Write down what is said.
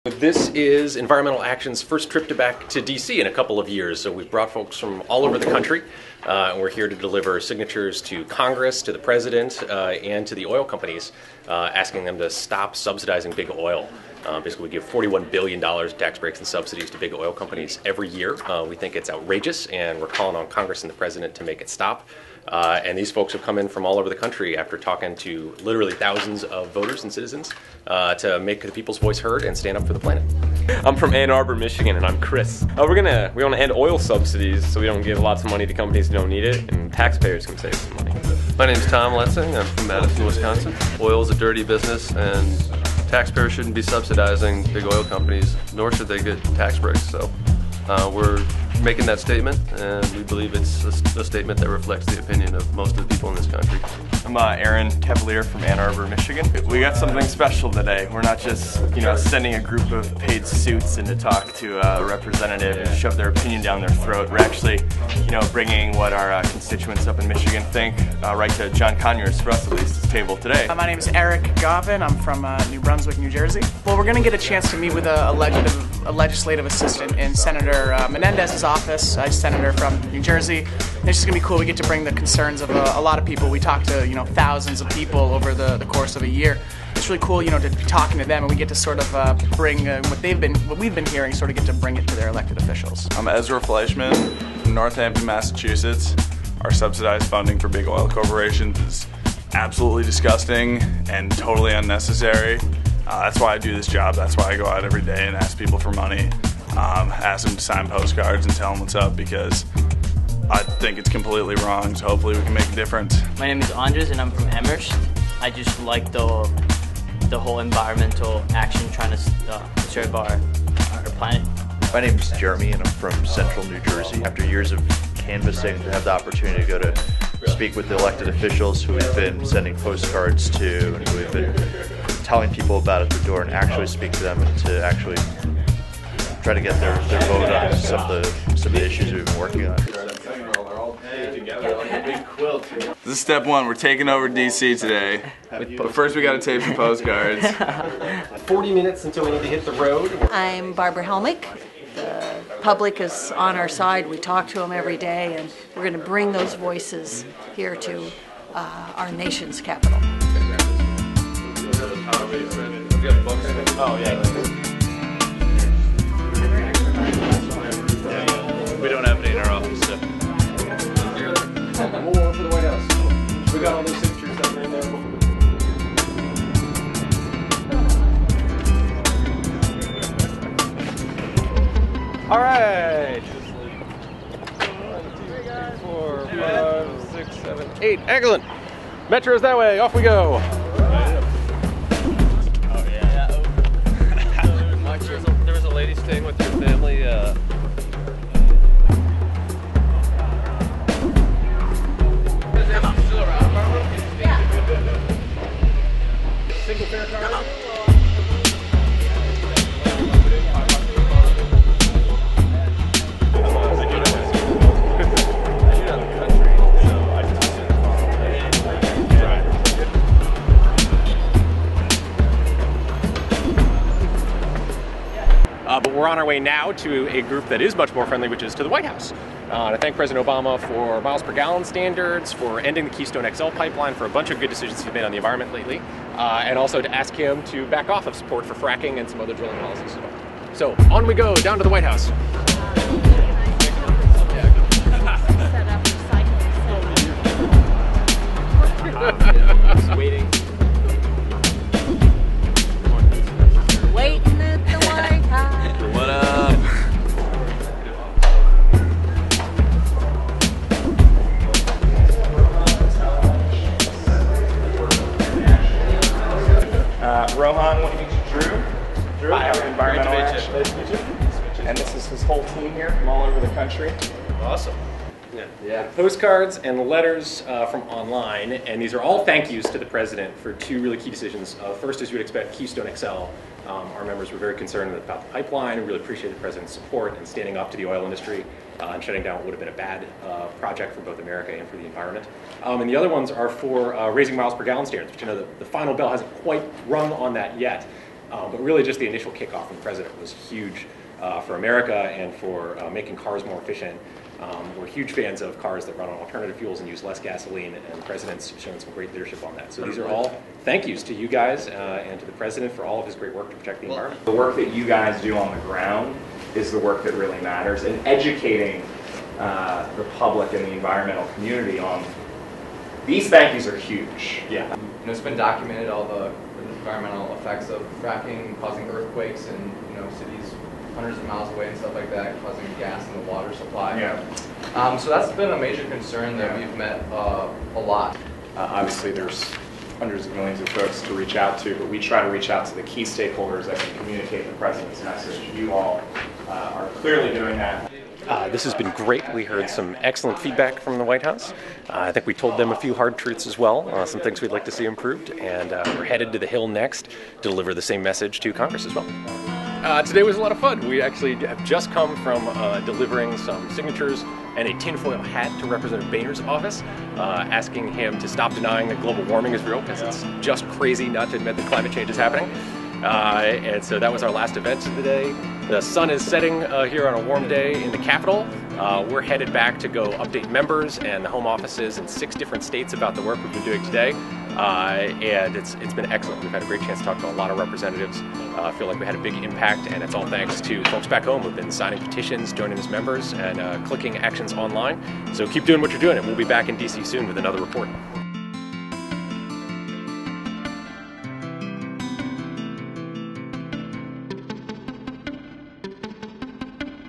This is Environmental Action's first trip back to DC in a couple of years. So we've brought folks from all over the country, and we're here to deliver signatures to Congress, to the President, and to the oil companies, asking them to stop subsidizing big oil. Basically, we give $41 billion tax breaks and subsidies to big oil companies every year. We think it's outrageous, and we're calling on Congress and the President to make it stop. And these folks have come in from all over the country after talking to literally thousands of voters and citizens to make the people's voice heard and stand up for the planet. I'm from Ann Arbor, Michigan, and I'm Chris. We want to end oil subsidies so we don't give lots of money to companies who don't need it, and taxpayers can save some money. My name's Tom Letzing. I'm from Madison, Wisconsin. Oil is a dirty business, and taxpayers shouldn't be subsidizing big oil companies, nor should they get tax breaks. So we're making that statement, and we believe it's a statement that reflects the opinion of most of the people in this country. I'm Aaron Cavalier from Ann Arbor, Michigan. We got something special today. We're not just, sending a group of paid suits in to talk to a representative and shove their opinion down their throat. We're actually, bringing what our constituents up in Michigan think right to John Conyers, for us at least, this table today. My name is Eric Goffin. I'm from New Brunswick, New Jersey. Well, we're going to get a chance to meet with a legislative assistant in Senator Menendez's office. I'm a senator from New Jersey. And it's just going to be cool. We get to bring the concerns of a lot of people. We talk to, thousands of people over the course of a year. It's really cool, to be talking to them, and we get to sort of bring what we've been hearing, sort of get to bring it to their elected officials. I'm Ezra Fleischman from Northampton, Massachusetts. Our subsidized funding for big oil corporations is absolutely disgusting and totally unnecessary. That's why I do this job. That's why I go out every day and ask people for money, ask them to sign postcards and tell them what's up, because I think it's completely wrong. So hopefully we can make a difference. My name is Andres, and I'm from Amherst. I just like the whole environmental action trying to conserve our planet. My name is Jeremy, and I'm from Central New Jersey. After years of canvassing, to have the opportunity to go to speak with the elected officials who we've been sending postcards to and who we've been telling people about at the door, and actually speak to them and to actually try to get their vote on some of the issues we've been working on. This is step one. We're taking over DC today. But first we got to tape some postcards. 40 minutes until we need to hit the road. I'm Barbara Helmick. The public is on our side. We talk to them every day, and we're going to bring those voices here to our nation's capital. Oh, yeah. We don't have any in our office, so. We'll warm for the White House. We got all those signatures down there. All right. 1, 2, 3, 4, 5, 6, 7, 8. Excellent. Metro's that way. Off we go. There was a lady staying with your family. Single fare card. But we're on our way now to a group that is much more friendly, which is to the White House. I thank President Obama for miles per gallon standards, for ending the Keystone XL pipeline, for a bunch of good decisions he's made on the environment lately, and also to ask him to back off of support for fracking and some other drilling policies as well. So on we go, down to the White House. Waiting. Waiting at the White House. What up? Rohan Drew. Hi, I'm Environmental Action. Nice to meet you. And this is his whole team here from all over the country. Awesome. Yeah. Postcards and letters from online, and these are all thank yous to the President for two really key decisions. First, as you would expect, Keystone XL. Our members were very concerned about the pipeline. We really appreciate the President's support and standing up to the oil industry and shutting down what would have been a bad project for both America and for the environment. And the other ones are for raising miles per gallon standards, which I know the final bell hasn't quite rung on that yet. But really just the initial kickoff from the president was huge for America and for making cars more efficient. We're huge fans of cars that run on alternative fuels and use less gasoline, and the president's shown some great leadership on that. So these are all thank yous to you guys and to the president for all of his great work to protect the environment. The work that you guys do on the ground is the work that really matters, and educating the public and the environmental community on these thank yous are huge. Yeah. It's been documented all the environmental effects of fracking causing earthquakes in cities hundreds of miles away and stuff like that, causing gas in the water supply. Yeah. So that's been a major concern that we've met a lot. Obviously, there's hundreds of millions of folks to reach out to, but we try to reach out to the key stakeholders that can communicate the president's message. You all are clearly doing that. This has been great. We heard some excellent feedback from the White House. I think we told them a few hard truths as well, some things we'd like to see improved, and we're headed to the Hill next to deliver the same message to Congress as well. Today was a lot of fun. We actually have just come from delivering some signatures and a tinfoil hat to Representative Boehner's office, asking him to stop denying that global warming is real, because it's just crazy not to admit that climate change is happening. And so that was our last event of the day. The sun is setting here on a warm day in the Capitol. We're headed back to go update members and the home offices in 6 different states about the work we've been doing today. And it's been excellent. We've had a great chance to talk to a lot of representatives. I feel like we had a big impact, and it's all thanks to folks back home who've been signing petitions, joining as members, and clicking actions online. So keep doing what you're doing, and we'll be back in DC soon with another report.